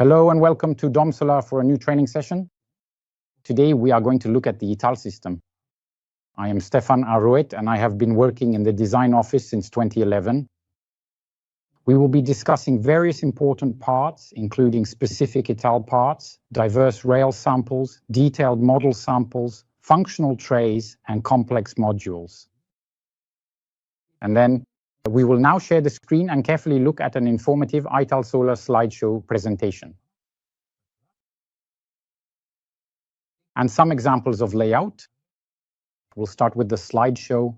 Hello and welcome to Ital-Solar for a new training session. Today we are going to look at the Ital system. I am Stefan Aroet and I have been working in the design office since 2011. We will be discussing various important parts, including specific Ital parts, diverse rail samples, detailed model samples, functional trays, and complex modules. And then we will now share the screen and carefully look at an informative Ital-Solar slideshow presentation. And some examples of layout. We'll start with the slideshow.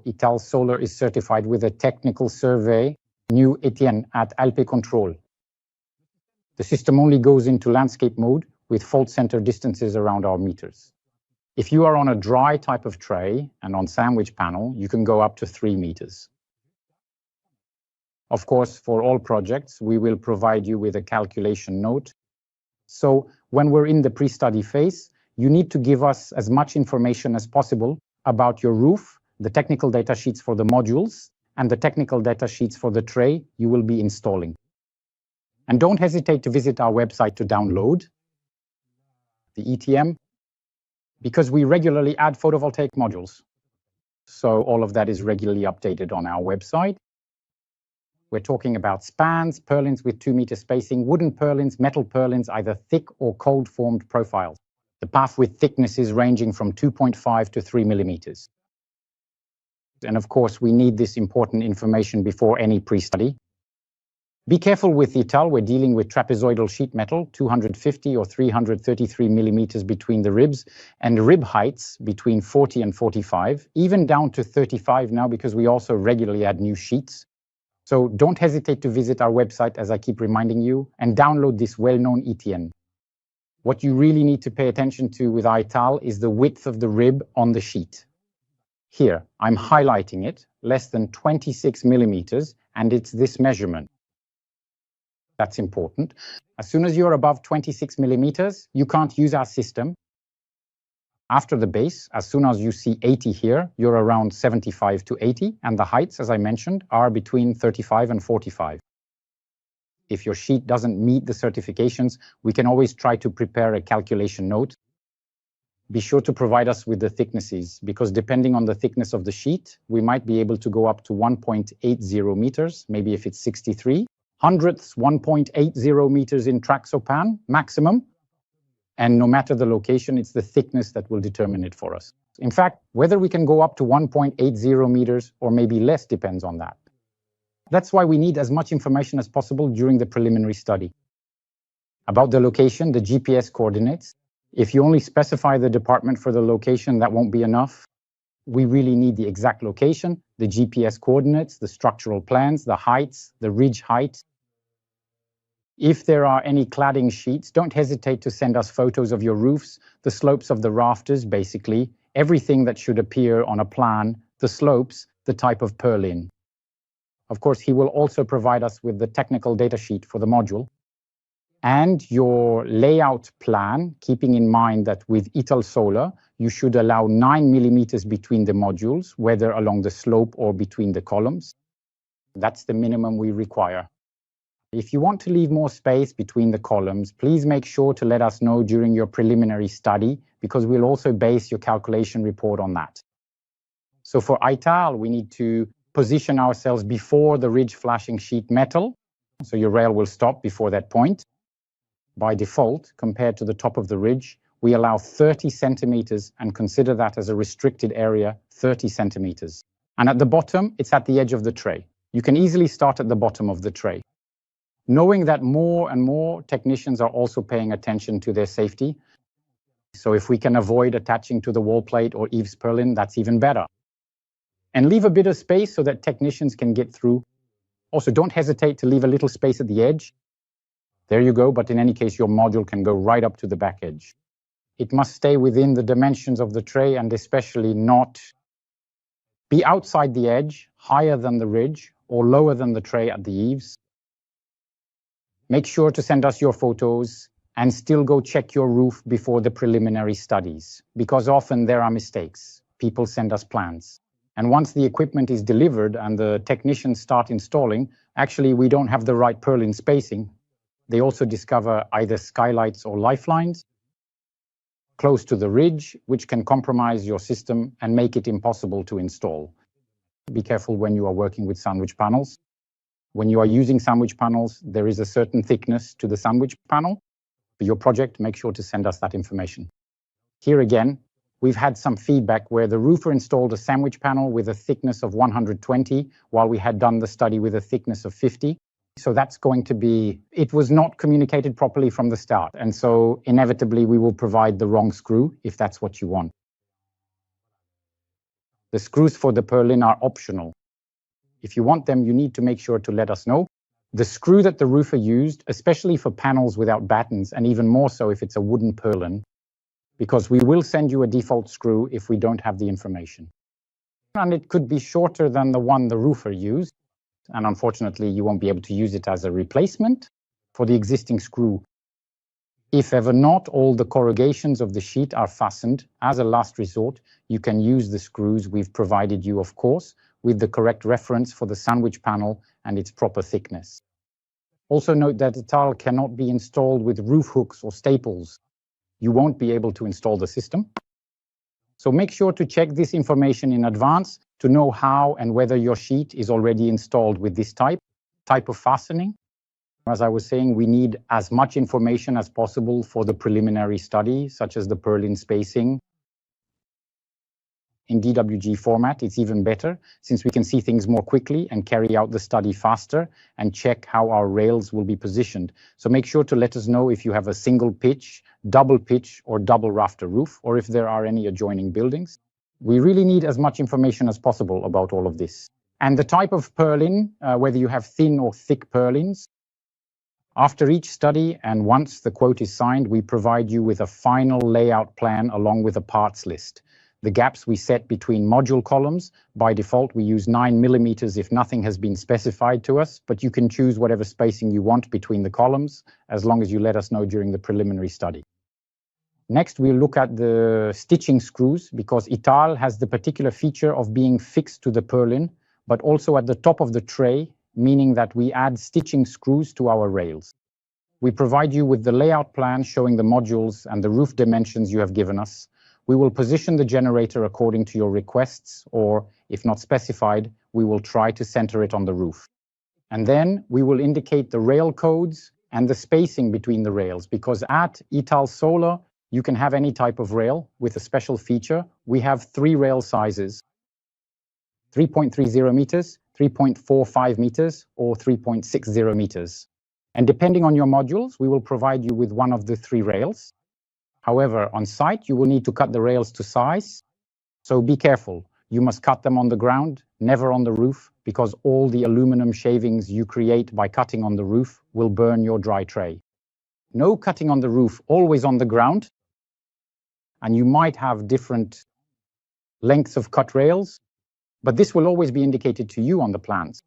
Ital-Solar is certified with a technical survey, New Etienne at Alpe Control. The system only goes into landscape mode with fault center distances around our meters. If you are on a dry type of tray and on sandwich panel, you can go up to 3 meters. Of course, for all projects, we will provide you with a calculation note. So when we're in the pre-study phase, you need to give us as much information as possible about your roof, the technical data sheets for the modules, and the technical data sheets for the tray you will be installing. And don't hesitate to visit our website to download the ETM, because we regularly add photovoltaic modules. So all of that is regularly updated on our website. We're talking about spans, purlins with 2 meter spacing, wooden purlins, metal purlins, either thick or cold formed profiles. The path with thicknesses ranging from 2.5 to 3 millimeters. And of course, we need this important information before any pre-study. Be careful with Ital, we're dealing with trapezoidal sheet metal, 250 or 333 millimeters between the ribs, and rib heights between 40 and 45, even down to 35 now because we also regularly add new sheets. So don't hesitate to visit our website, as I keep reminding you, and download this well-known ETN. What you really need to pay attention to with Ital is the width of the rib on the sheet. Here, I'm highlighting it, less than 26 millimeters, and it's this measurement. That's important. As soon as you're above 26 millimeters, you can't use our system. After the base, as soon as you see 80 here, you're around 75 to 80, and the heights, as I mentioned, are between 35 and 45. If your sheet doesn't meet the certifications, we can always try to prepare a calculation note. Be sure to provide us with the thicknesses, because depending on the thickness of the sheet, we might be able to go up to 1.80 meters, maybe if it's 63. Hundredths, 1.80 meters in Traxopan, maximum. And no matter the location, it's the thickness that will determine it for us. In fact, whether we can go up to 1.80 meters or maybe less depends on that. That's why we need as much information as possible during the preliminary study. About the location, the GPS coordinates. If you only specify the department for the location, that won't be enough. We really need the exact location, the GPS coordinates, the structural plans, the heights, the ridge height. If there are any cladding sheets, don't hesitate to send us photos of your roofs, the slopes of the rafters, basically, everything that should appear on a plan, the slopes, the type of purlin. Of course, he will also provide us with the technical data sheet for the module. And your layout plan, keeping in mind that with Ital-Solar, you should allow 9 millimeters between the modules, whether along the slope or between the columns. That's the minimum we require. If you want to leave more space between the columns, please make sure to let us know during your preliminary study, because we'll also base your calculation report on that. So for Ital, we need to position ourselves before the ridge flashing sheet metal, so your rail will stop before that point. By default, compared to the top of the ridge, we allow 30 centimeters and consider that as a restricted area, 30 centimeters. And at the bottom, it's at the edge of the tray. You can easily start at the bottom of the tray. Knowing that more and more technicians are also paying attention to their safety. So if we can avoid attaching to the wall plate or eaves purlin, that's even better. And leave a bit of space so that technicians can get through. Also, don't hesitate to leave a little space at the edge. There you go, but in any case, your module can go right up to the back edge. It must stay within the dimensions of the tray and especially not be outside the edge, higher than the ridge, or lower than the tray at the eaves. Make sure to send us your photos and still go check your roof before the preliminary studies, because often there are mistakes. People send us plans. And once the equipment is delivered and the technicians start installing, actually we don't have the right purlin spacing. They also discover either skylights or lifelines close to the ridge, which can compromise your system and make it impossible to install. Be careful when you are working with sandwich panels. When you are using sandwich panels, there is a certain thickness to the sandwich panel. For your project, make sure to send us that information. Here again, we've had some feedback where the roofer installed a sandwich panel with a thickness of 120, while we had done the study with a thickness of 50. So that's going to be, it was not communicated properly from the start. And so inevitably we will provide the wrong screw if that's what you want. The screws for the purlin are optional. If you want them, you need to make sure to let us know. The screw that the roofer used, especially for panels without battens, and even more so if it's a wooden purlin, because we will send you a default screw if we don't have the information. And it could be shorter than the one the roofer used. And unfortunately, you won't be able to use it as a replacement for the existing screw. If ever not all the corrugations of the sheet are fastened, as a last resort, you can use the screws we've provided you, of course, with the correct reference for the sandwich panel and its proper thickness. Also note that Ital cannot be installed with roof hooks or staples. You won't be able to install the system. So make sure to check this information in advance to know how and whether your sheet is already installed with this type of fastening. As I was saying, we need as much information as possible for the preliminary study, such as the purlin spacing. In DWG format, it's even better since we can see things more quickly and carry out the study faster and check how our rails will be positioned. So make sure to let us know if you have a single pitch, double pitch, or double rafter roof, or if there are any adjoining buildings. We really need as much information as possible about all of this. And the type of purlin, whether you have thin or thick purlins. After each study and once the quote is signed, we provide you with a final layout plan along with a parts list. The gaps we set between module columns, by default we use 9 millimeters if nothing has been specified to us, but you can choose whatever spacing you want between the columns as long as you let us know during the preliminary study. Next, we'll look at the stitching screws because Ital has the particular feature of being fixed to the purlin, but also at the top of the tray, meaning that we add stitching screws to our rails. We provide you with the layout plan showing the modules and the roof dimensions you have given us. We will position the generator according to your requests, or if not specified, we will try to center it on the roof. And then we will indicate the rail codes and the spacing between the rails, because at Ital-Solar, you can have any type of rail with a special feature. We have 3 rail sizes, 3.30 meters, 3.45 meters, or 3.60 meters. And depending on your modules, we will provide you with one of the 3 rails. However, on site, you will need to cut the rails to size. So be careful. You must cut them on the ground, never on the roof, because all the aluminum shavings you create by cutting on the roof will burn your dry tray. No cutting on the roof, always on the ground. And you might have different lengths of cut rails, but this will always be indicated to you on the plans.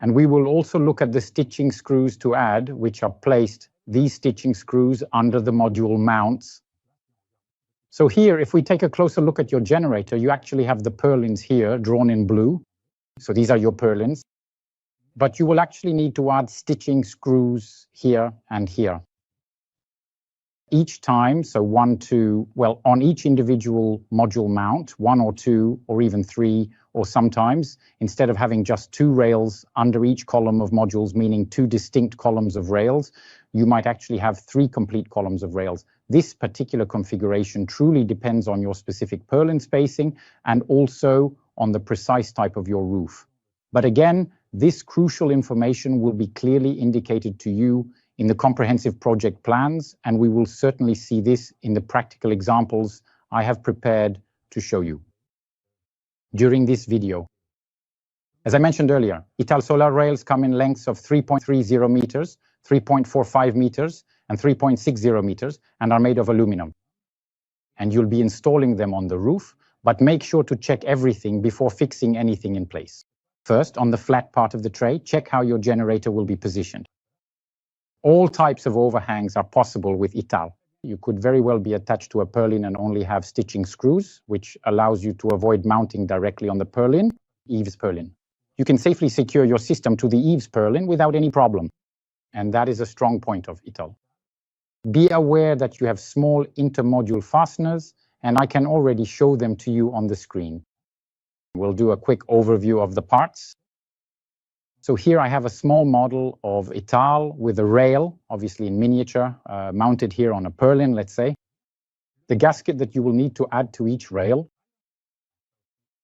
And we will also look at the stitching screws to add, which are placed, these stitching screws, under the module mounts. So here, if we take a closer look at your generator, you actually have the purlins here drawn in blue. So these are your purlins. But you will actually need to add stitching screws here and here. Each time, so 1, 2, well, on each individual module mount, 1 or 2 or even 3, or sometimes, instead of having just 2 rails under each column of modules, meaning 2 distinct columns of rails, you might actually have 3 complete columns of rails. This particular configuration truly depends on your specific purlin spacing and also on the precise type of your roof. But again, this crucial information will be clearly indicated to you in the comprehensive project plans, and we will certainly see this in the practical examples I have prepared to show you during this video. As I mentioned earlier, Ital-Solar rails come in lengths of 3.30 meters, 3.45 meters, and 3.60 meters, and are made of aluminum. And you'll be installing them on the roof, but make sure to check everything before fixing anything in place. First, on the flat part of the tray, check how your generator will be positioned. All types of overhangs are possible with Ital. You could very well be attached to a purlin and only have stitching screws, which allows you to avoid mounting directly on the purlin, eaves purlin. You can safely secure your system to the eaves purlin without any problem. and that is a strong point of Ital. Be aware that you have small intermodule fasteners, and I can already show them to you on the screen. We'll do a quick overview of the parts. So here I have a small model of Ital with a rail, obviously in miniature, mounted here on a purlin, let's say. The gasket that you will need to add to each rail.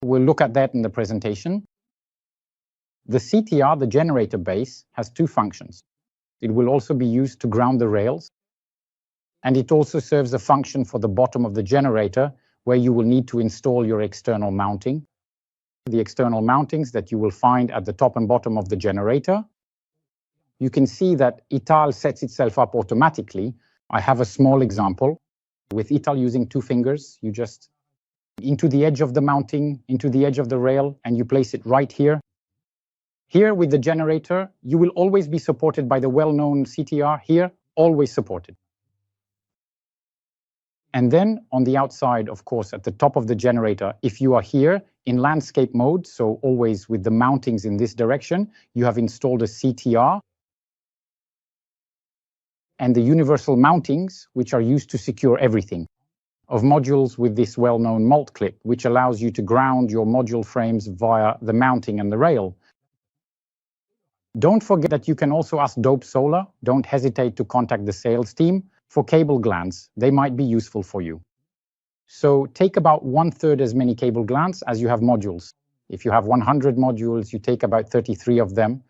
We'll look at that in the presentation. The CTR, the generator base, has two functions. It will also be used to ground the rails, and it also serves a function for the bottom of the generator, where you will need to install your external mounting. The external mountings that you will find at the top and bottom of the generator. You can see that Ital sets itself up automatically. I have a small example. With Ital using two fingers, you just into the edge of the mounting, into the edge of the rail, and you place it right here. Here with the generator, you will always be supported by the well-known CTR here, always supported. And then on the outside, of course, at the top of the generator, if you are here in landscape mode, so always with the mountings in this direction, you have installed a CTR and the universal mountings, which are used to secure everything, of modules with this well-known malt clip, which allows you to ground your module frames via the mounting and the rail. Don't forget that you can also ask Ital-Solar. Don't hesitate to contact the sales team for cable glands. They might be useful for you. So take about 1/3 as many cable glands as you have modules. If you have 100 modules, you take about 33 of them.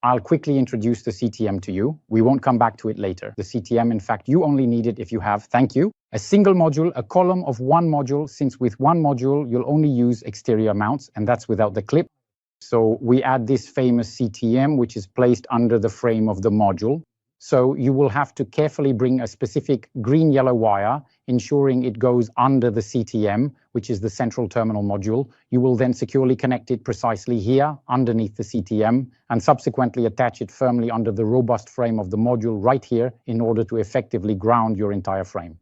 I'll quickly introduce the CTM to you. We won't come back to it later. The CTM, in fact, you only need it if you have, thank you, a single module, a column of one module, since with one module, you'll only use exterior mounts, and that's without the clip. So we add this famous CTM, which is placed under the frame of the module. So you will have to carefully bring a specific green-yellow wire, ensuring it goes under the CTM, which is the central terminal module. You will then securely connect it precisely here, underneath the CTM, and subsequently attach it firmly under the robust frame of the module right here in order to effectively ground your entire frame.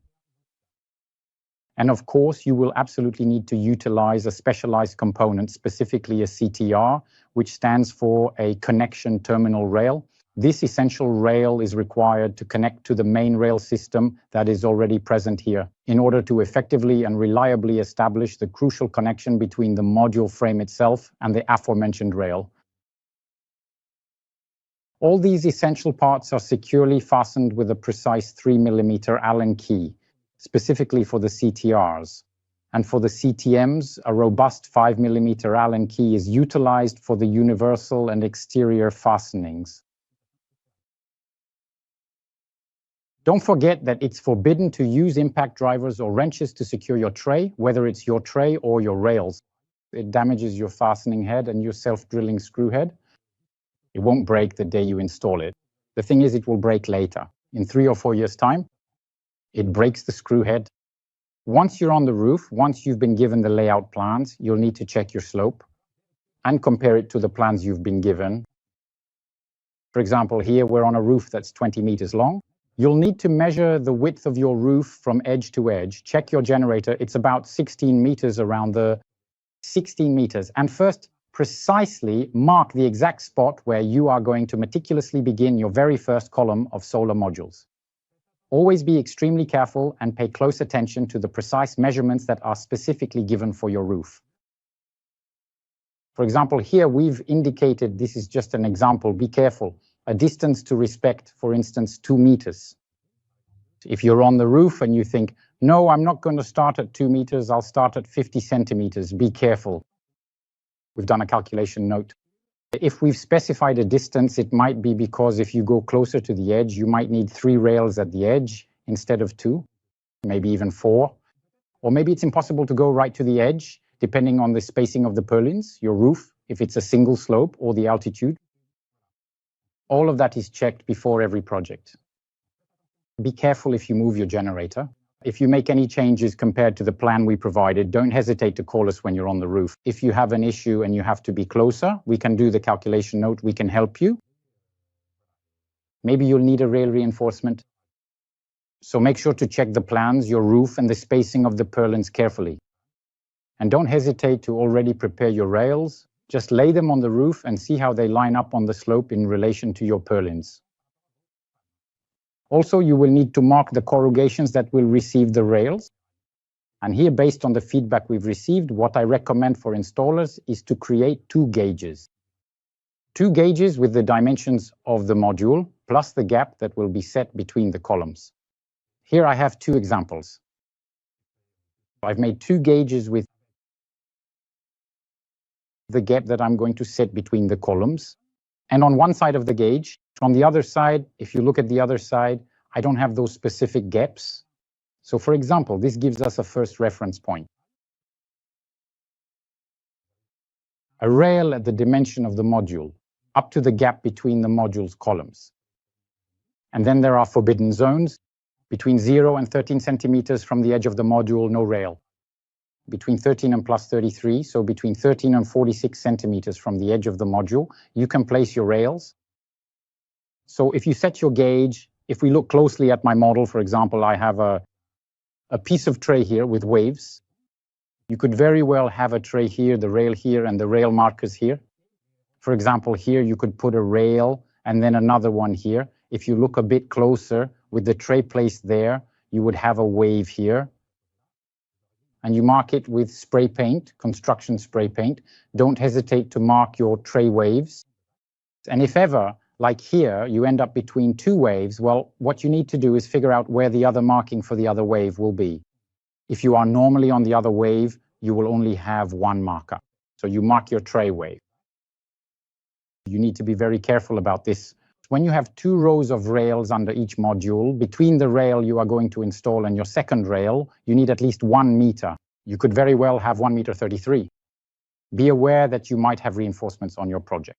And of course, you will absolutely need to utilize a specialized component, specifically a CTR, which stands for a connection terminal rail. This essential rail is required to connect to the main rail system that is already present here in order to effectively and reliably establish the crucial connection between the module frame itself and the aforementioned rail. All these essential parts are securely fastened with a precise 3mm Allen key, specifically for the CTRs. And for the CTMs, a robust 5mm Allen key is utilized for the universal and exterior fastenings. Don't forget that it's forbidden to use impact drivers or wrenches to secure your tray, whether it's your tray or your rails. It damages your fastening head and your self-drilling screw head. It won't break the day you install it. The thing is, it will break later. In 3 or 4 years' time, it breaks the screw head. Once you're on the roof, once you've been given the layout plans, you'll need to check your slope and compare it to the plans you've been given. For example, here we're on a roof that's 20 meters long. You'll need to measure the width of your roof from edge to edge. Check your generator. It's about 16 meters around the 16 meters. And first, precisely mark the exact spot where you are going to meticulously begin your very first column of solar modules. Always be extremely careful and pay close attention to the precise measurements that are specifically given for your roof. For example, here we've indicated, this is just an example, be careful, a distance to respect, for instance, 2 meters. If you're on the roof and you think, no, I'm not going to start at 2 meters, I'll start at 50 centimeters, be careful. We've done a calculation note. If we've specified a distance, it might be because if you go closer to the edge, you might need 3 rails at the edge instead of 2, maybe even 4. Or maybe it's impossible to go right to the edge, depending on the spacing of the purlins, your roof, if it's a single slope, or the altitude. All of that is checked before every project. Be careful if you move your generator. If you make any changes compared to the plan we provided, don't hesitate to call us when you're on the roof. If you have an issue and you have to be closer, we can do the calculation note, we can help you. Maybe you'll need a rail reinforcement. So make sure to check the plans, your roof, and the spacing of the purlins carefully. And don't hesitate to already prepare your rails. Just lay them on the roof and see how they line up on the slope in relation to your purlins. Also, you will need to mark the corrugations that will receive the rails. And here, based on the feedback we've received, what I recommend for installers is to create two gauges. Two gauges with the dimensions of the module, plus the gap that will be set between the columns. Here I have two examples. I've made two gauges with the gap that I'm going to set between the columns. And on one side of the gauge, on the other side, if you look at the other side, I don't have those specific gaps. So for example, this gives us a first reference point. A rail at the dimension of the module, up to the gap between the module's columns. And then there are forbidden zones, between 0 and 13 centimeters from the edge of the module, no rail. Between 13 and plus 33, so between 13 and 46 centimeters from the edge of the module, you can place your rails. So if you set your gauge, if we look closely at my model, for example, I have a piece of tray here with waves. You could very well have a tray here, the rail here, and the rail markers here. For example, here you could put a rail and then another one here. If you look a bit closer with the tray placed there, you would have a wave here. And you mark it with spray paint, construction spray paint. Don't hesitate to mark your tray waves. And if ever, like here, you end up between two waves, well, what you need to do is figure out where the other marking for the other wave will be. If you are normally on the other wave, you will only have one marker. So you mark your tray wave. You need to be very careful about this. When you have two rows of rails under each module, between the rail you are going to install and your second rail, you need at least 1 meter. You could very well have 1 meter 33. Be aware that you might have reinforcements on your project.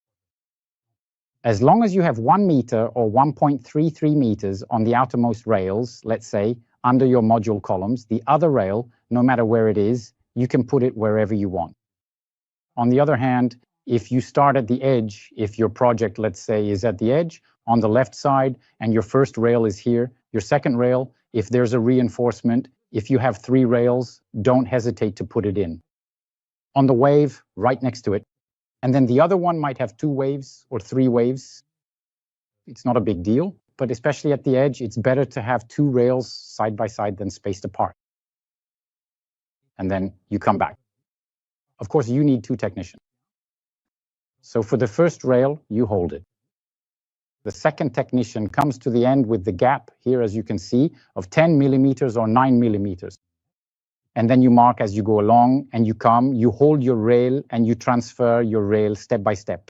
As long as you have 1 meter or 1.33 meters on the outermost rails, let's say, under your module columns, the other rail, no matter where it is, you can put it wherever you want. On the other hand, if you start at the edge, if your project, let's say, is at the edge on the left side and your first rail is here, your second rail, if there's a reinforcement, if you have 3 rails, don't hesitate to put it in. On the wave, right next to it. And then the other one might have 2 waves or 3 waves. It's not a big deal, but especially at the edge, it's better to have 2 rails side by side than spaced apart. And then you come back. Of course, you need 2 technicians. So for the first rail, you hold it. The second technician comes to the end with the gap here, as you can see, of 10 millimeters or 9 millimeters. And then you mark as you go along and you come, you hold your rail and you transfer your rail step by step.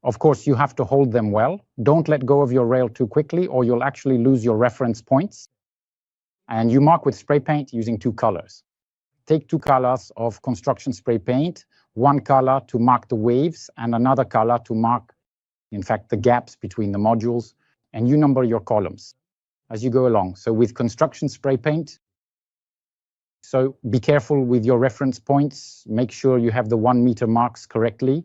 Of course, you have to hold them well. Don't let go of your rail too quickly or you'll actually lose your reference points. And you mark with spray paint using 2 colors. Take 2 colors of construction spray paint, 1 color to mark the waves and another color to mark, in fact, the gaps between the modules, and you number your columns as you go along. So with construction spray paint, so be careful with your reference points. Make sure you have the 1 meter marks correctly.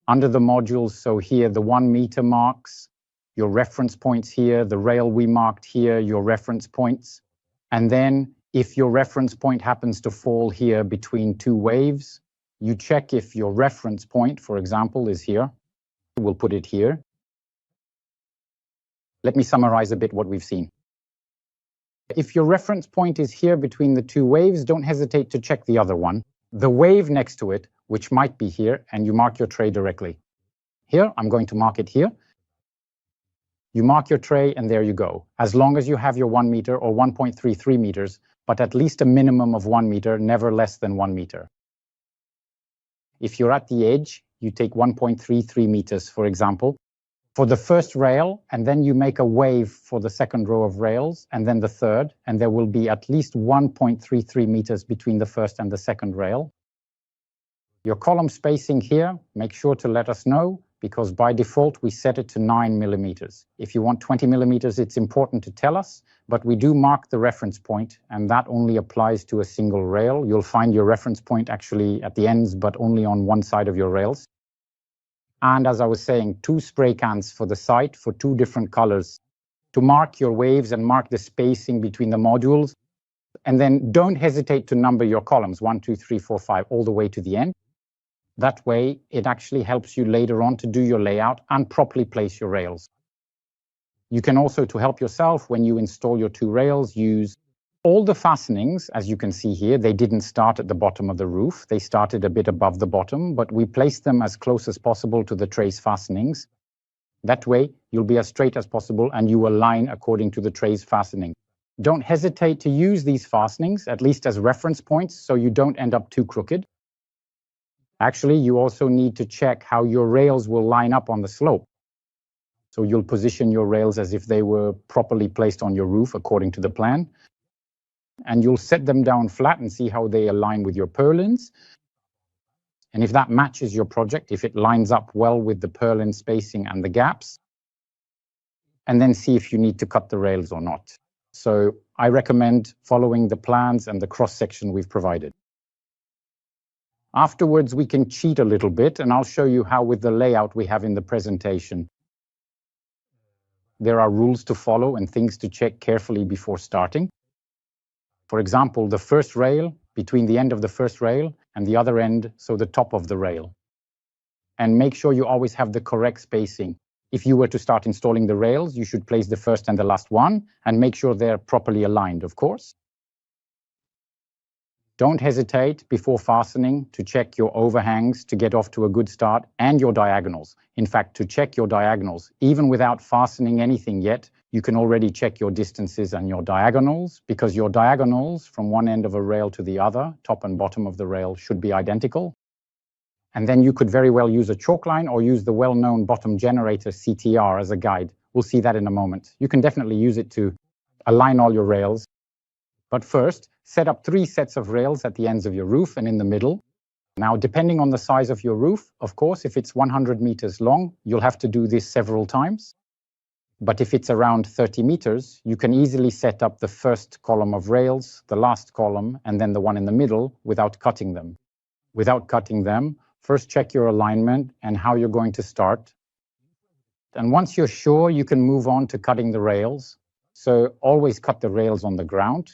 Under the modules, so here the 1 meter marks, your reference points here, the rail we marked here, your reference points. And then if your reference point happens to fall here between 2 waves, you check if your reference point, for example, is here. We'll put it here. Let me summarize a bit what we've seen. If your reference point is here between the 2 waves, don't hesitate to check the other one. The wave next to it, which might be here, and you mark your tray directly. Here, I'm going to mark it here. You mark your tray and there you go. As long as you have your 1 meter or 1.33 meters, but at least a minimum of 1 meter, never less than 1 meter. If you're at the edge, you take 1.33 meters, for example, for the first rail, and then you make a wave for the second row of rails, and then the third, and there will be at least 1.33 meters between the first and the second rail. Your column spacing here, make sure to let us know, because by default we set it to 9 millimeters. If you want 20 millimeters, it's important to tell us, but we do mark the reference point, and that only applies to a single rail. You'll find your reference point actually at the ends, but only on one side of your rails. And as I was saying, 2 spray cans for the site for 2 different colors to mark your waves and mark the spacing between the modules. And then don't hesitate to number your columns, 1, 2, 3, 4, 5, all the way to the end. That way, it actually helps you later on to do your layout and properly place your rails. You can also, to help yourself when you install your two rails, use all the fastenings. As you can see here, they didn't start at the bottom of the roof. They started a bit above the bottom, but we placed them as close as possible to the trays fastenings. That way, you'll be as straight as possible and you align according to the trays fastening. Don't hesitate to use these fastenings, at least as reference points, so you don't end up too crooked. Actually, you also need to check how your rails will line up on the slope. So you'll position your rails as if they were properly placed on your roof according to the plan. And you'll set them down flat and see how they align with your purlins. And if that matches your project, if it lines up well with the purlin spacing and the gaps, and then see if you need to cut the rails or not. So I recommend following the plans and the cross-section we've provided. Afterwards, we can cheat a little bit, and I'll show you how with the layout we have in the presentation. There are rules to follow and things to check carefully before starting. For example, the first rail, between the end of the first rail and the other end, so the top of the rail. And make sure you always have the correct spacing. If you were to start installing the rails, you should place the first and the last one and make sure they're properly aligned, of course. Don't hesitate before fastening to check your overhangs to get off to a good start and your diagonals. In fact, to check your diagonals, even without fastening anything yet, you can already check your distances and your diagonals, because your diagonals from one end of a rail to the other, top and bottom of the rail, should be identical. And then you could very well use a chalk line or use the well-known bottom generator CTR as a guide. We'll see that in a moment. You can definitely use it to align all your rails. But first, set up 3 sets of rails at the ends of your roof and in the middle. Now, depending on the size of your roof, of course, if it's 100 meters long, you'll have to do this several times. But if it's around 30 meters, you can easily set up the first column of rails, the last column, and then the one in the middle without cutting them. Without cutting them, first check your alignment and how you're going to start. And once you're sure, you can move on to cutting the rails. So always cut the rails on the ground.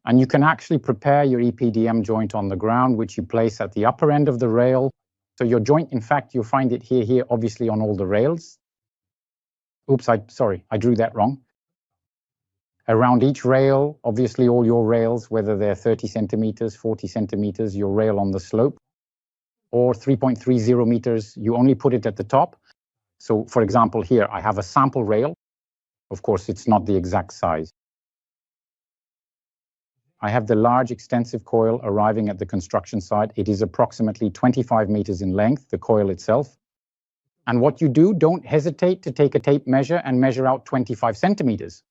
And you can actually prepare your EPDM joint on the ground, which you place at the upper end of the rail. So your joint, in fact, you'll find it here, obviously on all the rails. Oops, sorry, I drew that wrong. Around each rail, obviously all your rails, whether they're 30 centimeters, 40 centimeters, your rail on the slope, or 3.30 meters, you only put it at the top. So for example, here I have a sample rail. Of course, it's not the exact size. I have the large extensive coil arriving at the construction site. It is approximately 25 meters in length, the coil itself. And what you do, don't hesitate to take a tape measure and measure out 25 centimeters.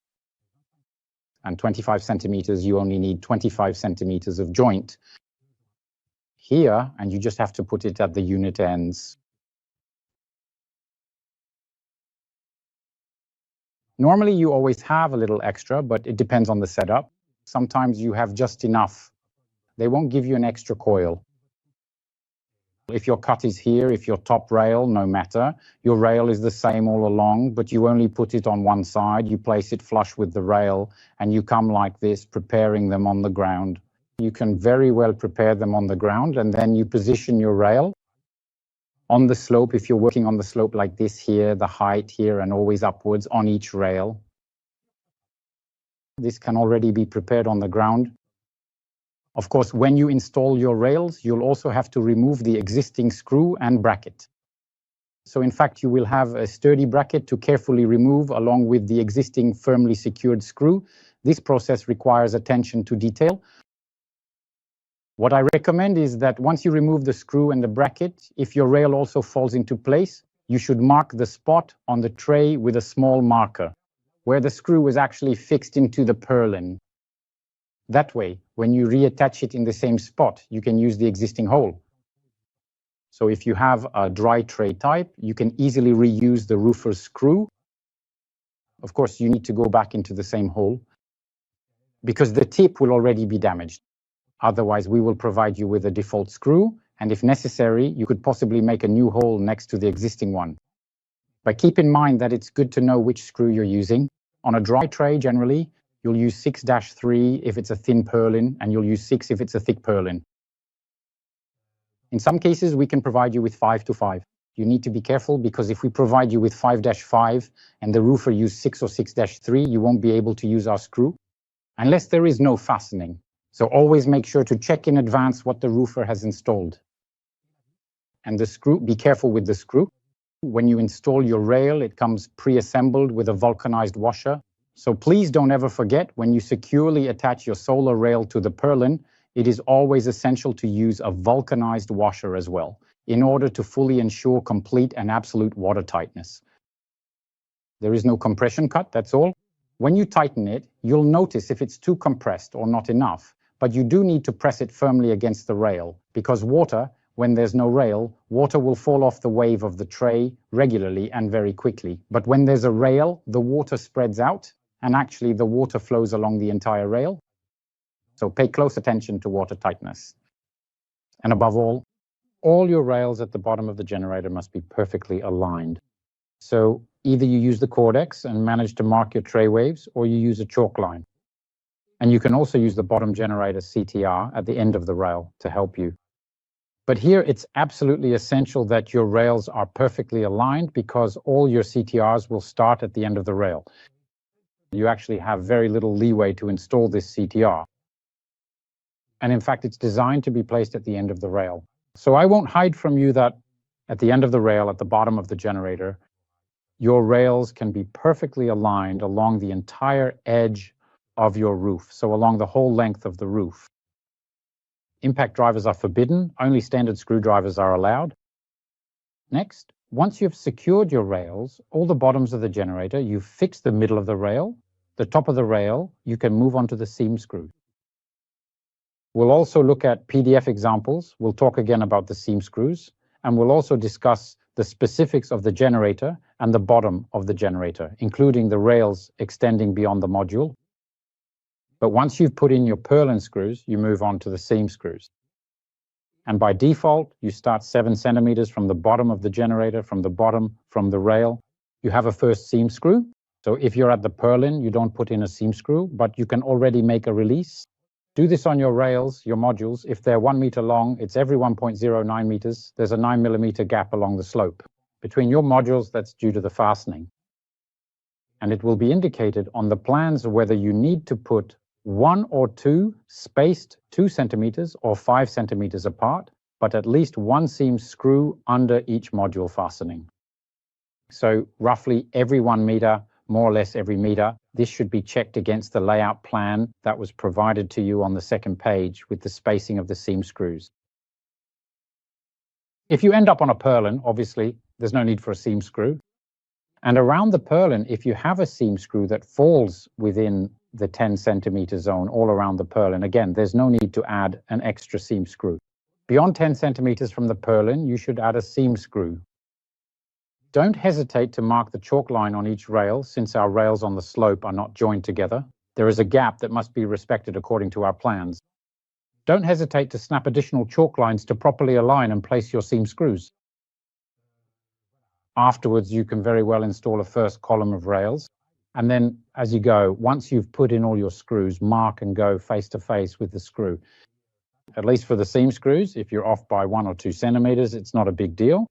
And 25 centimeters, you only need 25 centimeters of joint here, and you just have to put it at the unit ends. Normally, you always have a little extra, but it depends on the setup. Sometimes you have just enough. They won't give you an extra coil. If your cut is here, if your top rail, no matter, your rail is the same all along, but you only put it on one side, you place it flush with the rail, and you come like this, preparing them on the ground. You can very well prepare them on the ground, and then you position your rail on the slope. If you're working on the slope like this here, the height here, and always upwards on each rail. This can already be prepared on the ground. Of course, when you install your rails, you'll also have to remove the existing screw and bracket. So in fact, you will have a sturdy bracket to carefully remove along with the existing firmly secured screw. This process requires attention to detail. What I recommend is that once you remove the screw and the bracket, if your rail also falls into place, you should mark the spot on the tray with a small marker, where the screw is actually fixed into the purlin. That way, when you reattach it in the same spot, you can use the existing hole. So if you have a dry tray type, you can easily reuse the roofer's screw. Of course, you need to go back into the same hole because the tip will already be damaged. Otherwise, we will provide you with a default screw, and if necessary, you could possibly make a new hole next to the existing one. But keep in mind that it's good to know which screw you're using. On a dry tray, generally, you'll use 6-3 if it's a thin purlin, and you'll use 6 if it's a thick purlin. In some cases, we can provide you with 5 to 5. You need to be careful because if we provide you with 5-5 and the roofer used 6 or 6-3, you won't be able to use our screw unless there is no fastening. So always make sure to check in advance what the roofer has installed. And the screw, be careful with the screw. When you install your rail, it comes pre-assembled with a vulcanized washer. So please don't ever forget, when you securely attach your solar rail to the purlin, it is always essential to use a vulcanized washer as well, in order to fully ensure complete and absolute water tightness. There is no compression cut, that's all. When you tighten it, you'll notice if it's too compressed or not enough, but you do need to press it firmly against the rail, because water, when there's no rail, water will fall off the wave of the tray regularly and very quickly. But when there's a rail, the water spreads out, and actually the water flows along the entire rail. So pay close attention to water tightness. And above all your rails at the bottom of the generator must be perfectly aligned. So either you use the Cordex and manage to mark your tray waves, or you use a chalk line. And you can also use the bottom generator CTR at the end of the rail to help you. But here it's absolutely essential that your rails are perfectly aligned, because all your CTRs will start at the end of the rail. You actually have very little leeway to install this CTR. And in fact, it's designed to be placed at the end of the rail. So I won't hide from you that at the end of the rail, at the bottom of the generator, your rails can be perfectly aligned along the entire edge of your roof, so along the whole length of the roof. Impact drivers are forbidden, only standard screwdrivers are allowed. Next, once you've secured your rails, all the bottoms of the generator, you've fixed the middle of the rail, the top of the rail, you can move on to the seam screw. We'll also look at PDF examples. We'll talk again about the seam screws, and we'll also discuss the specifics of the generator and the bottom of the generator, including the rails extending beyond the module. But once you've put in your purlin screws, you move on to the seam screws. And by default, you start 7 centimeters from the bottom of the generator, from the rail. You have a first seam screw. So if you're at the purlin, you don't put in a seam screw, but you can already make a release. Do this on your rails, your modules. If they're 1 meter long, it's every 1.09 meters. There's a 9 millimeter gap along the slope. Between your modules, that's due to the fastening. And it will be indicated on the plans whether you need to put 1 or 2 spaced 2 centimeters or 5 centimeters apart, but at least 1 seam screw under each module fastening. So roughly every 1 meter, more or less every meter. This should be checked against the layout plan that was provided to you on the second page with the spacing of the seam screws. If you end up on a purlin, obviously, there's no need for a seam screw. And around the purlin, if you have a seam screw that falls within the 10 centimeter zone all around the purlin, again, there's no need to add an extra seam screw. Beyond 10 centimeters from the purlin, you should add a seam screw. Don't hesitate to mark the chalk line on each rail, since our rails on the slope are not joined together. There is a gap that must be respected according to our plans. Don't hesitate to snap additional chalk lines to properly align and place your seam screws. Afterwards, you can very well install a first column of rails. And then as you go, once you've put in all your screws, mark and go face to face with the screw. At least for the seam screws, if you're off by 1 or 2 centimeters, it's not a big deal.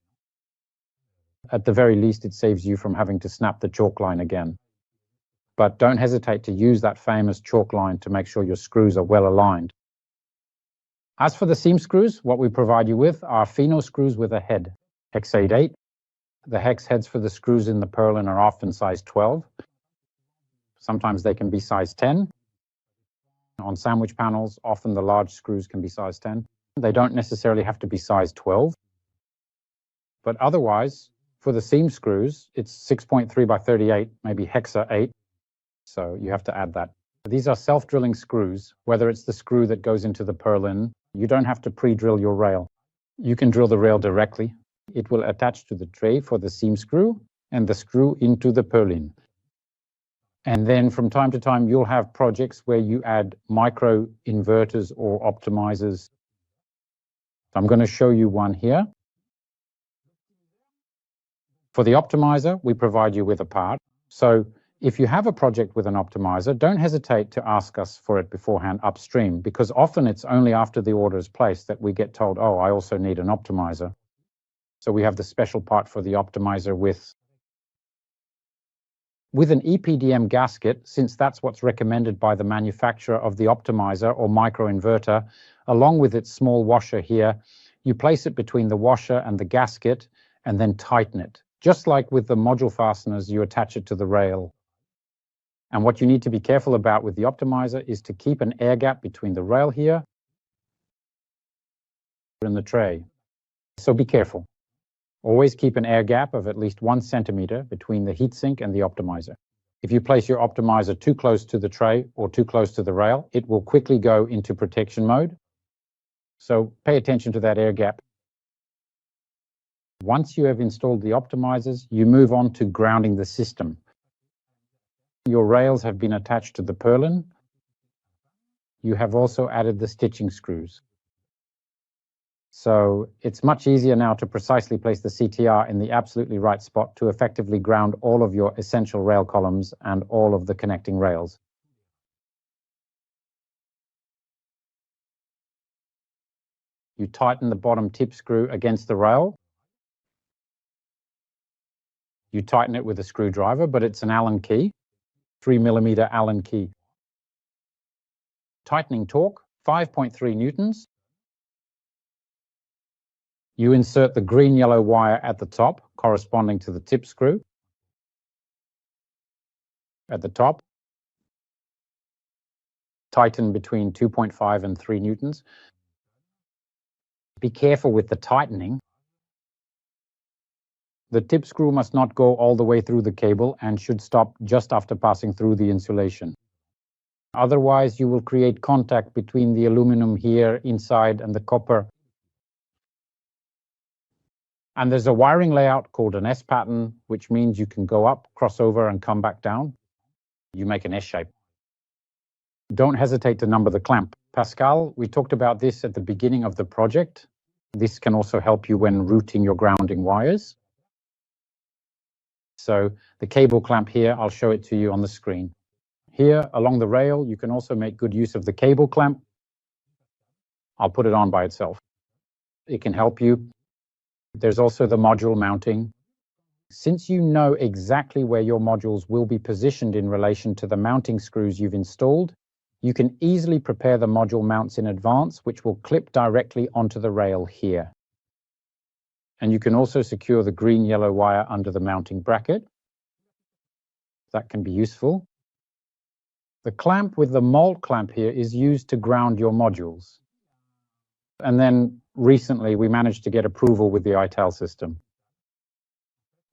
At the very least, it saves you from having to snap the chalk line again. But don't hesitate to use that famous chalk line to make sure your screws are well aligned. As for the seam screws, what we provide you with are Fino screws with a head, hex 8. The hex heads for the screws in the purlin are often size 12. Sometimes they can be size 10. On sandwich panels, often the large screws can be size 10. They don't necessarily have to be size 12. But otherwise, for the seam screws, it's 6.3 by 38, maybe hexa 8. So you have to add that. These are self-drilling screws. Whether it's the screw that goes into the purlin, you don't have to pre-drill your rail. You can drill the rail directly. It will attach to the tray for the seam screw and the screw into the purlin. And then from time to time, you'll have projects where you add micro inverters or optimizers. I'm going to show you one here. For the optimizer, we provide you with a part. So If you have a project with an optimizer, don't hesitate to ask us for it beforehand upstream, because often it's only after the order is placed that we get told, oh, I also need an optimizer. So we have the special part for the optimizer with an EPDM gasket, since that's what's recommended by the manufacturer of the optimizer or microinverter, along with its small washer here. You place it between the washer and the gasket and then tighten it. Just like with the module fasteners, you attach it to the rail. And what you need to be careful about with the optimizer is to keep an air gap between the rail here and the tray. So be careful. Always keep an air gap of at least 1 centimeter between the heatsink and the optimizer. If you place your optimizer too close to the tray or too close to the rail, it will quickly go into protection mode. So pay attention to that air gap. Once you have installed the optimizers, you move on to grounding the system. Your rails have been attached to the purlin. You have also added the stitching screws. So it's much easier now to precisely place the CTR in the absolutely right spot to effectively ground all of your essential rail columns and all of the connecting rails. You tighten the bottom tip screw against the rail. You tighten it with a screwdriver, but it's an Allen key, 3mm Allen key. Tightening torque, 5.3 newtons. You insert the green-yellow wire at the top, corresponding to the tip screw. At the top, tighten between 2.5 and 3 newtons. Be careful with the tightening. The tip screw must not go all the way through the cable and should stop just after passing through the insulation. Otherwise, you will create contact between the aluminum here inside and the copper. And there's a wiring layout called an S pattern, which means you can go up, cross over, and come back down. You make an S shape. Don't hesitate to number the clamp. Pascal, we talked about this at the beginning of the project. This can also help you when routing your grounding wires. So the cable clamp here, I'll show it to you on the screen. Here along the rail, you can also make good use of the cable clamp. I'll put it on by itself. It can help you. There's also the module mounting. Since you know exactly where your modules will be positioned in relation to the mounting screws you've installed, you can easily prepare the module mounts in advance, which will clip directly onto the rail here. And you can also secure the green-yellow wire under the mounting bracket. That can be useful. The clamp with the malt clamp here is used to ground your modules. And then recently we managed to get approval with the Ital system.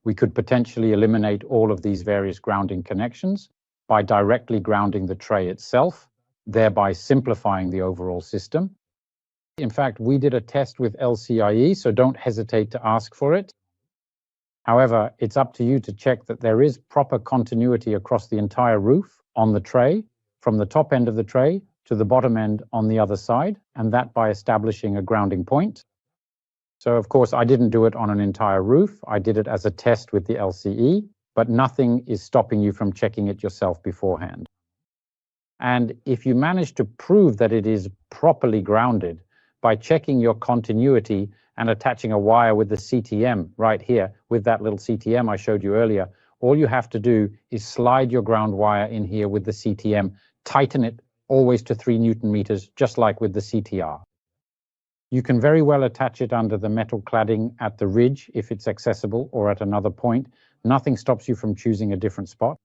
We could potentially eliminate all of these various grounding connections by directly grounding the tray itself, thereby simplifying the overall system. In fact, we did a test with LCIE, so don't hesitate to ask for it. However, it's up to you to check that there is proper continuity across the entire roof on the tray, from the top end of the tray to the bottom end on the other side, and that by establishing a grounding point. So of course, I didn't do it on an entire roof. I did it as a test with the LCE, but nothing is stopping you from checking it yourself beforehand. And if you manage to prove that it is properly grounded by checking your continuity and attaching a wire with the CTM right here, with that little CTM I showed you earlier, all you have to do is slide your ground wire in here with the CTM, tighten it always to 3 Newton meters, just like with the CTR. You can very well attach it under the metal cladding at the ridge if it's accessible, or at another point. Nothing stops you from choosing a different spot.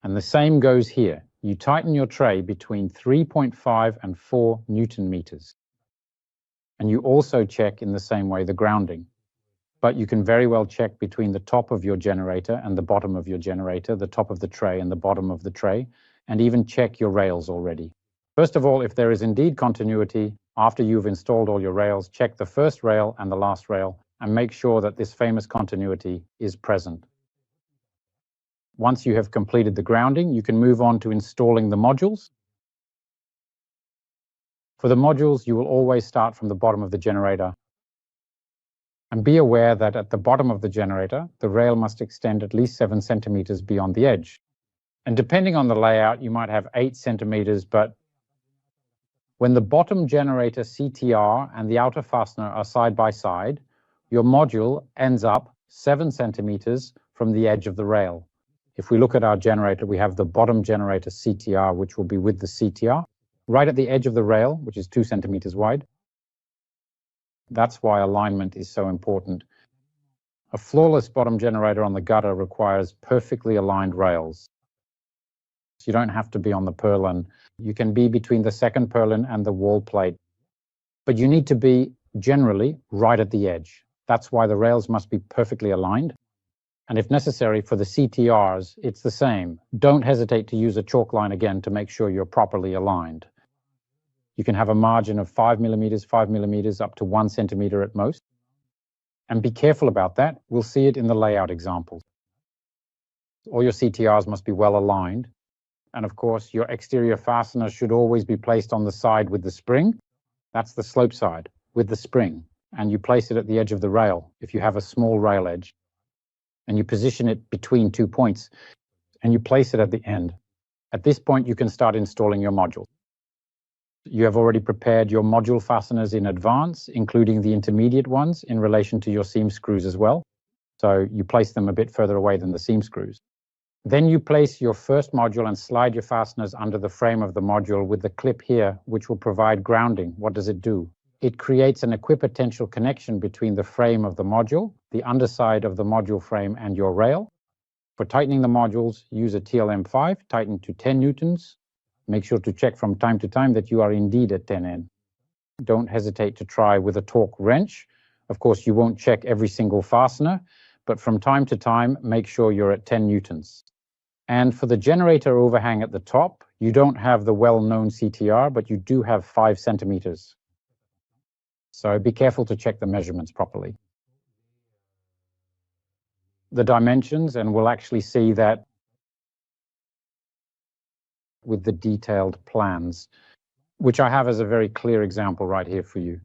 And the same goes here. You tighten your tray between 3.5 and 4 Newton meters. And you also check in the same way the grounding. But you can very well check between the top of your generator and the bottom of your generator, the top of the tray and the bottom of the tray, and even check your rails already. First of all, if there is indeed continuity, after you've installed all your rails, check the first rail and the last rail and make sure that this famous continuity is present. Once you have completed the grounding, you can move on to installing the modules. For the modules, you will always start from the bottom of the generator. And be aware that at the bottom of the generator, the rail must extend at least 7 centimeters beyond the edge. And depending on the layout, you might have 8 centimeters, but when the bottom generator CTR and the outer fastener are side by side, your module ends up 7 centimeters from the edge of the rail. If we look at our generator, we have the bottom generator CTR, which will be with the CTR, right at the edge of the rail, which is 2 centimeters wide. That's why alignment is so important. A flawless bottom generator on the gutter requires perfectly aligned rails. You don't have to be on the purlin. You can be between the second purlin and the wall plate, but you need to be generally right at the edge. That's why the rails must be perfectly aligned. And if necessary, for the CTRs, it's the same. Don't hesitate to use a chalk line again to make sure you're properly aligned. You can have a margin of 5 millimeters, up to 1 centimeter at most. And be careful about that. We'll see it in the layout examples. All your CTRs must be well aligned. And of course, your exterior fastener should always be placed on the side with the spring. That's the slope side with the spring. And you place it at the edge of the rail if you have a small rail edge. And you position it between 2 points. And you place it at the end. At this point, you can start installing your module. You have already prepared your module fasteners in advance, including the intermediate ones in relation to your seam screws as well. So you place them a bit further away than the seam screws. Then you place your first module and slide your fasteners under the frame of the module with the clip here, which will provide grounding. What does it do? It creates an equipotential connection between the frame of the module, the underside of the module frame, and your rail. For tightening the modules, use a TLM5, tighten to 10 newtons. Make sure to check from time to time that you are indeed at 10 N. Don't hesitate to try with a torque wrench. Of course, you won't check every single fastener, but from time to time, make sure you're at 10 newtons. And for the generator overhang at the top, you don't have the well-known CTR, but you do have 5 centimeters. So be careful to check the measurements properly. The dimensions, and we'll actually see that with the detailed plans, which I have as a very clear example right here for you.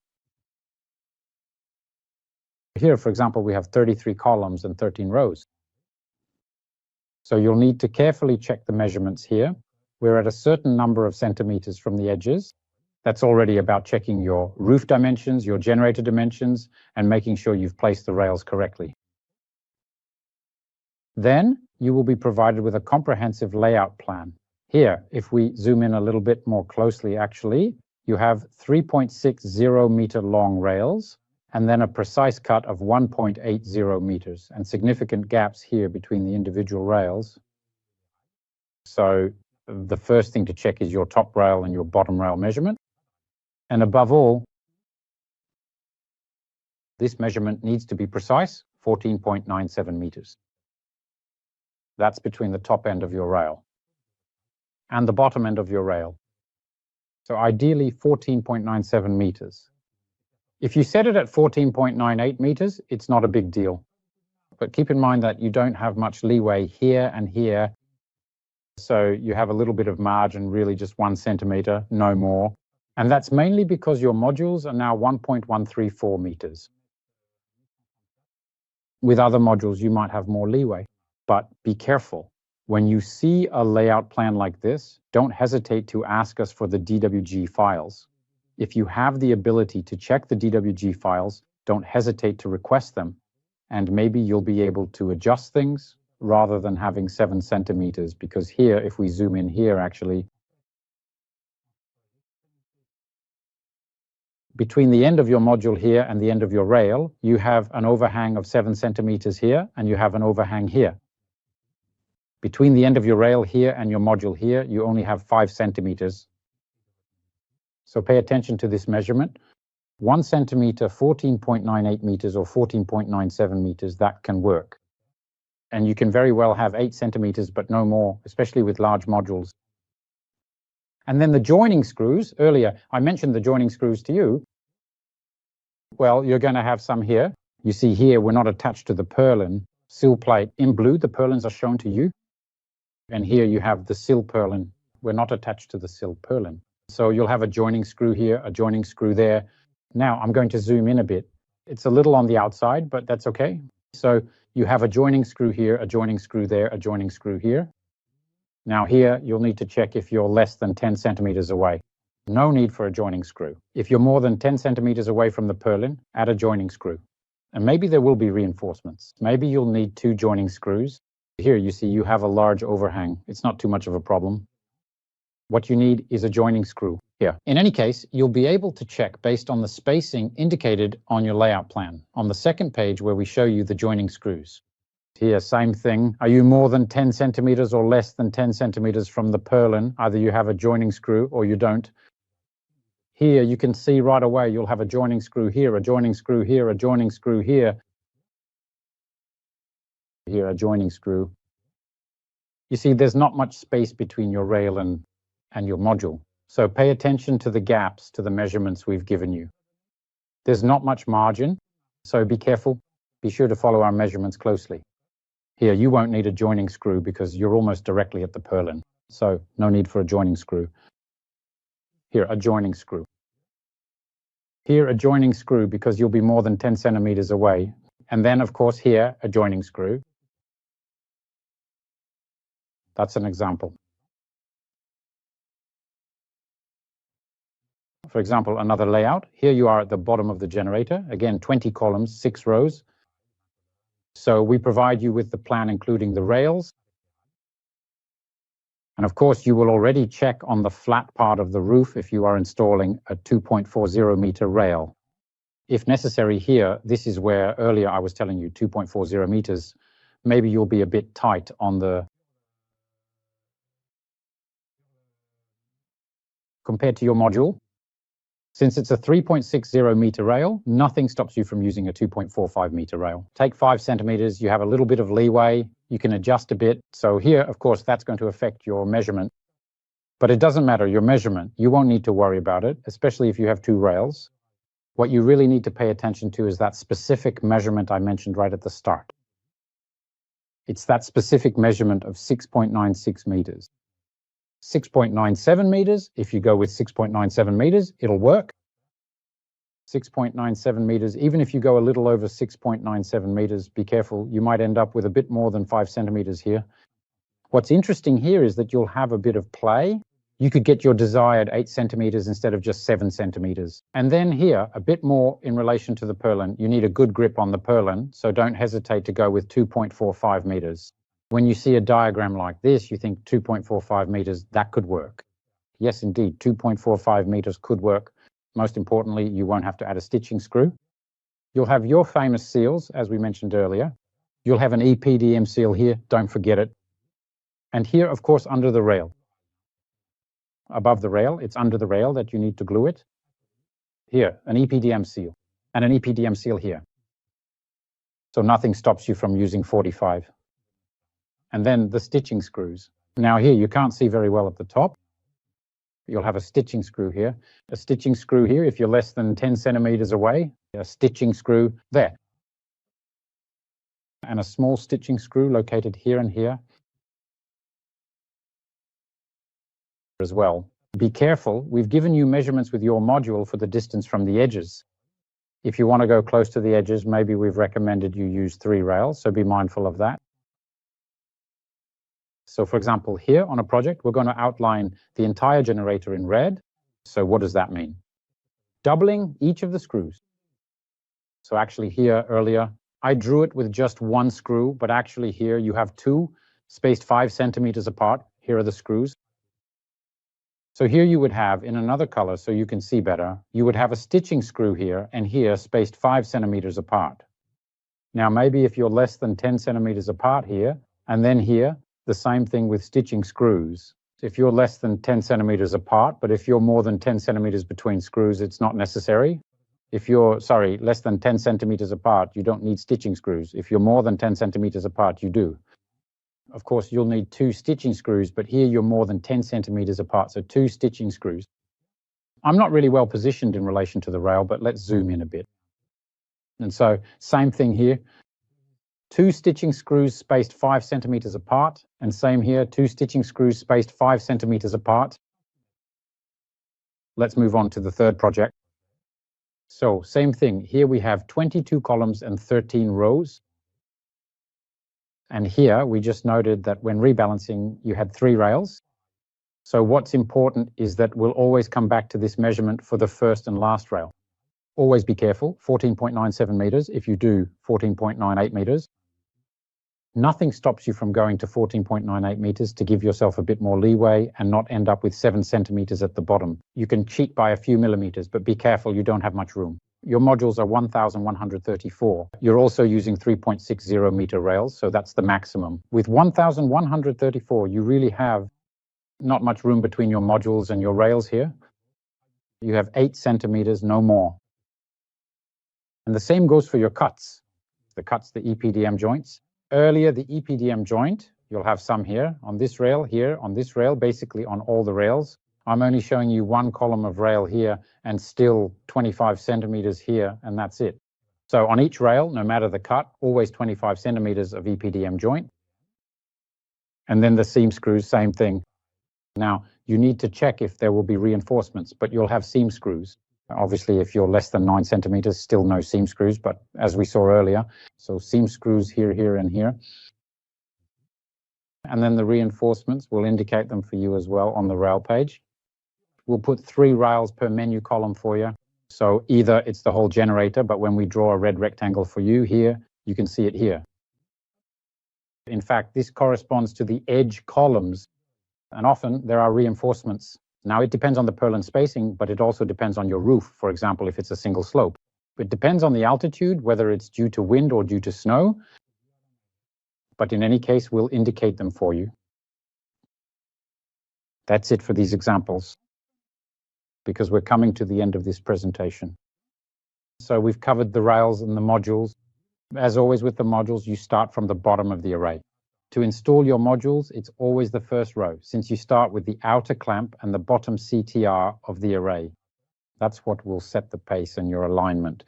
Here, for example, we have 33 columns and 13 rows. So you'll need to carefully check the measurements here. We're at a certain number of centimeters from the edges. That's already about checking your roof dimensions, your generator dimensions, and making sure you've placed the rails correctly. Then you will be provided with a comprehensive layout plan. Here, if we zoom in a little bit more closely, actually, you have 3.60 meter long rails, and then a precise cut of 1.80 meters, and significant gaps here between the individual rails. So the first thing to check is your top rail and your bottom rail measurement. And above all, this measurement needs to be precise, 14.97 meters. That's between the top end of your rail and the bottom end of your rail. So ideally 14.97 meters. If you set it at 14.98 meters, it's not a big deal. But keep in mind that you don't have much leeway here and here. So you have a little bit of margin, really just 1 centimeter, no more. And that's mainly because your modules are now 1.134 meters. With other modules, you might have more leeway, but be careful. When you see a layout plan like this, don't hesitate to ask us for the DWG files. If you have the ability to check the DWG files, don't hesitate to request them, and maybe you'll be able to adjust things rather than having 7 centimeters, because here, if we zoom in here, actually, between the end of your module here and the end of your rail, you have an overhang of 7 centimeters here, and you have an overhang here. Between the end of your rail here and your module here, you only have 5 centimeters. So pay attention to this measurement. 1 centimeter, 14.98 meters or 14.97 meters, that can work. And you can very well have 8 centimeters, but no more, especially with large modules. And then the joining screws, earlier I mentioned the joining screws to you. Well, you're going to have some here. You see here, we're not attached to the purlin. Sill plate in blue, the purlins are shown to you. And here you have the sill purlin. We're not attached to the sill purlin. So you'll have a joining screw here, a joining screw there. Now I'm going to zoom in a bit. It's a little on the outside, but that's okay. So you have a joining screw here, a joining screw there, a joining screw here. Now here, you'll need to check if you're less than 10 centimeters away. No need for a joining screw. If you're more than 10 centimeters away from the purlin, add a joining screw. And maybe there will be reinforcements. Maybe you'll need 2 joining screws. Here you see you have a large overhang. It's not too much of a problem. What you need is a joining screw here. In any case, you'll be able to check based on the spacing indicated on your layout plan on the second page where we show you the joining screws. Here, same thing. Are you more than 10 centimeters or less than 10 centimeters from the purlin? Either you have a joining screw or you don't. Here, you can see right away you'll have a joining screw here, a joining screw here, a joining screw here. Here, a joining screw. You see, there's not much space between your rail and your module. So pay attention to the gaps, to the measurements we've given you. There's not much margin, so be careful. Be sure to follow our measurements closely. Here, you won't need a joining screw because you're almost directly at the purlin, so no need for a joining screw. Here, a joining screw. Here, a joining screw because you'll be more than 10 centimeters away. And then, of course, here, a joining screw. That's an example. For example, another layout. Here you are at the bottom of the generator. Again, 20 columns, 6 rows. So we provide you with the plan including the rails. And of course, you will already check on the flat part of the roof if you are installing a 2.40 meter rail. If necessary here, this is where earlier I was telling you 2.40 meters, maybe you'll be a bit tight on the compared to your module. Since it's a 3.60 meter rail, nothing stops you from using a 2.45 meter rail. Take 5 centimeters, you have a little bit of leeway, you can adjust a bit. So here, of course, that's going to affect your measurement. But it doesn't matter, your measurement, you won't need to worry about it, especially if you have 2 rails. What you really need to pay attention to is that specific measurement I mentioned right at the start. It's that specific measurement of 6.96 meters. 6.97 meters, if you go with 6.97 meters, it'll work. 6.97 meters, even if you go a little over 6.97 meters, be careful, you might end up with a bit more than 5 centimeters here. What's interesting here is that you'll have a bit of play. You could get your desired 8 centimeters instead of just 7 centimeters. And then here, a bit more in relation to the purlin. You need a good grip on the purlin, so don't hesitate to go with 2.45 meters. When you see a diagram like this, you think 2.45 meters, that could work. Yes, indeed, 2.45 meters could work. Most importantly, you won't have to add a stitching screw. You'll have your famous seals, as we mentioned earlier. You'll have an EPDM seal here, don't forget it. And here, of course, under the rail. Above the rail, it's under the rail that you need to glue it. Here, an EPDM seal, and an EPDM seal here. So nothing stops you from using 45. And then the stitching screws. Now here, you can't see very well at the top. You'll have a stitching screw here. A stitching screw here if you're less than 10 centimeters away. A stitching screw there. And a small stitching screw located here and here as well. Be careful, we've given you measurements with your module for the distance from the edges. If you want to go close to the edges, maybe we've recommended you use 3 rails, so be mindful of that. So for example, here on a project, we're going to outline the entire generator in red. So what does that mean? Doubling each of the screws. So actually here earlier, I drew it with just 1 screw, but actually here you have 2 spaced 5 centimeters apart. Here are the screws. So here you would have in another color, so you can see better, you would have a stitching screw here and here spaced 5 centimeters apart. Now maybe if you're less than 10 centimeters apart here, and then here, the same thing with stitching screws. If you're less than 10 centimeters apart, but if you're more than 10 centimeters between screws, it's not necessary. If you're, less than 10 centimeters apart, you don't need stitching screws. If you're more than 10 centimeters apart, you do. Of course, you'll need 2 stitching screws, but here you're more than 10 centimeters apart, so 2 stitching screws. I'm not really well positioned in relation to the rail, but let's zoom in a bit. And so, same thing here. 2 stitching screws spaced 5 centimeters apart, and same here, 2 stitching screws spaced 5 centimeters apart. Let's move on to the third project. So, same thing. Here we have 22 columns and 13 rows. And here we just noted that when rebalancing, you had 3 rails. So what's important is that we'll always come back to this measurement for the first and last rail. Always be careful, 14.97 meters if you do 14.98 meters. Nothing stops you from going to 14.98 meters to give yourself a bit more leeway and not end up with 7 centimeters at the bottom. You can cheat by a few millimeters, but be careful, you don't have much room. Your modules are 1,134. You're also using 3.60 meter rails, so that's the maximum. With 1,134, you really have not much room between your modules and your rails here. You have 8 centimeters, no more. And the same goes for your cuts. The EPDM joints. Earlier, the EPDM joint, you'll have some here, on this rail, here, on this rail, basically on all the rails. I'm only showing you one column of rail here and still 25 centimeters here, and that's it. So on each rail, no matter the cut, always 25 centimeters of EPDM joint. And then the seam screws, same thing. Now, you need to check if there will be reinforcements, but you'll have seam screws. Obviously, if you're less than 9 centimeters, still no seam screws, but as we saw earlier, so seam screws here, here, and here. And then the reinforcements, we'll indicate them for you as well on the rail page. We'll put 3 rails per menu column for you. So either it's the whole generator, but when we draw a red rectangle for you here, you can see it here. In fact, this corresponds to the edge columns, and often there are reinforcements. Now, it depends on the purlin spacing, but it also depends on your roof, for example, if it's a single slope. It depends on the altitude, whether it's due to wind or due to snow. But in any case, we'll indicate them for you. That's it for these examples, because we're coming to the end of this presentation. So we've covered the rails and the modules. As always with the modules, you start from the bottom of the array. To install your modules, it's always the first row, since you start with the outer clamp and the bottom CTR of the array. That's what will set the pace and your alignment.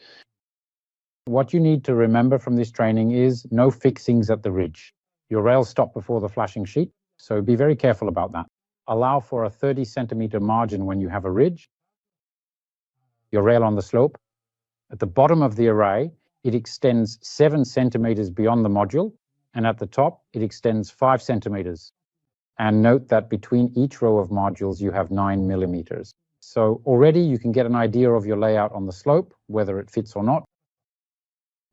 What you need to remember from this training is no fixings at the ridge. Your rails stop before the flashing sheet, so be very careful about that. Allow for a 30 centimeter margin when you have a ridge. Your rail on the slope. At the bottom of the array, it extends 7 centimeters beyond the module, and at the top, it extends 5 centimeters. And note that between each row of modules, you have 9 millimeters. So already you can get an idea of your layout on the slope, whether it fits or not.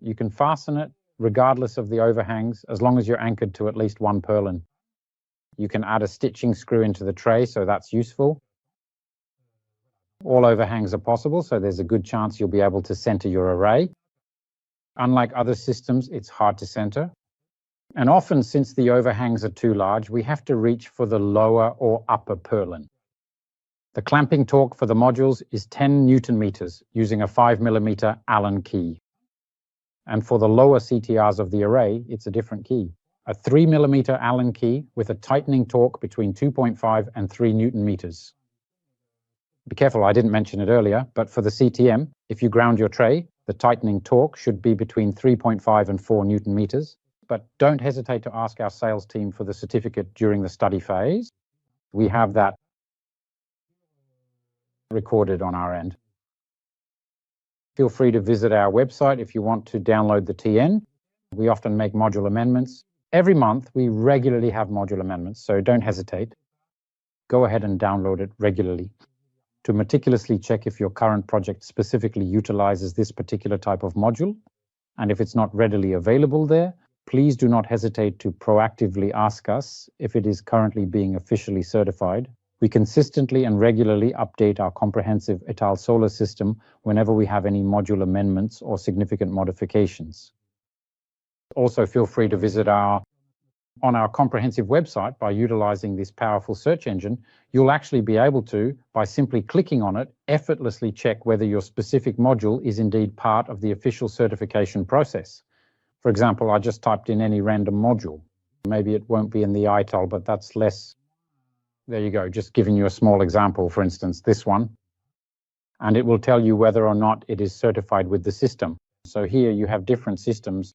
You can fasten it regardless of the overhangs, as long as you're anchored to at least one purlin. You can add a stitching screw into the tray, so that's useful. All overhangs are possible, so there's a good chance you'll be able to center your array. Unlike other systems, it's hard to center. And often, since the overhangs are too large, we have to reach for the lower or upper purlin. The clamping torque for the modules is 10 Newton meters using a 5 millimeter Allen key. And for the lower CTRs of the array, it's a different key. A 3 millimeter Allen key with a tightening torque between 2.5 and 3 Newton meters. Be careful, I didn't mention it earlier, but for the CTM, if you ground your tray, the tightening torque should be between 3.5 and 4 Newton meters. But don't hesitate to ask our sales team for the certificate during the study phase. We have that recorded on our end. Feel free to visit our website if you want to download the TN. We often make module amendments. Every month, we regularly have module amendments, so don't hesitate. Go ahead and download it regularly. To meticulously check if your current project specifically utilizes this particular type of module, and if it's not readily available there, please do not hesitate to proactively ask us if it is currently being officially certified. We consistently and regularly update our comprehensive Ital-Solar system whenever we have any module amendments or significant modifications. Also, feel free to visit on our comprehensive website by utilizing this powerful search engine. You'll actually be able to, by simply clicking on it, effortlessly check whether your specific module is indeed part of the official certification process. For example, I just typed in any random module. Maybe it won't be in the ITAL, but that's less. There you go, just giving you a small example, for instance, this one. And it will tell you whether or not it is certified with the system. So here you have different systems.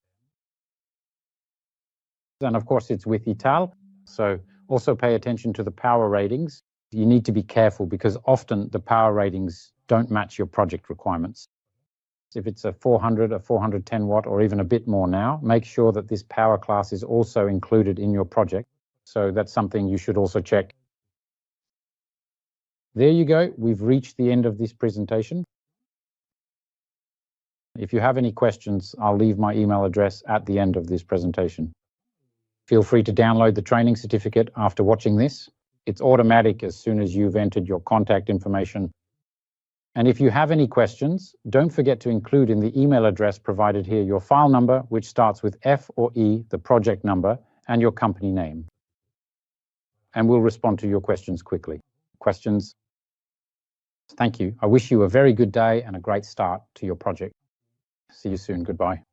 And of course, it's with Ital. So also pay attention to the power ratings. You need to be careful because often the power ratings don't match your project requirements. If it's a 400, a 410 watt, or even a bit more now, make sure that this power class is also included in your project. So that's something you should also check. There you go. We've reached the end of this presentation. If you have any questions, I'll leave my email address at the end of this presentation. Feel free to download the training certificate after watching this. It's automatic as soon as you've entered your contact information. And if you have any questions, don't forget to include in the email address provided here your file number, which starts with F or E, the project number, and your company name. And we'll respond to your questions quickly. Questions? Thank you. I wish you a very good day and a great start to your project. See you soon. Goodbye.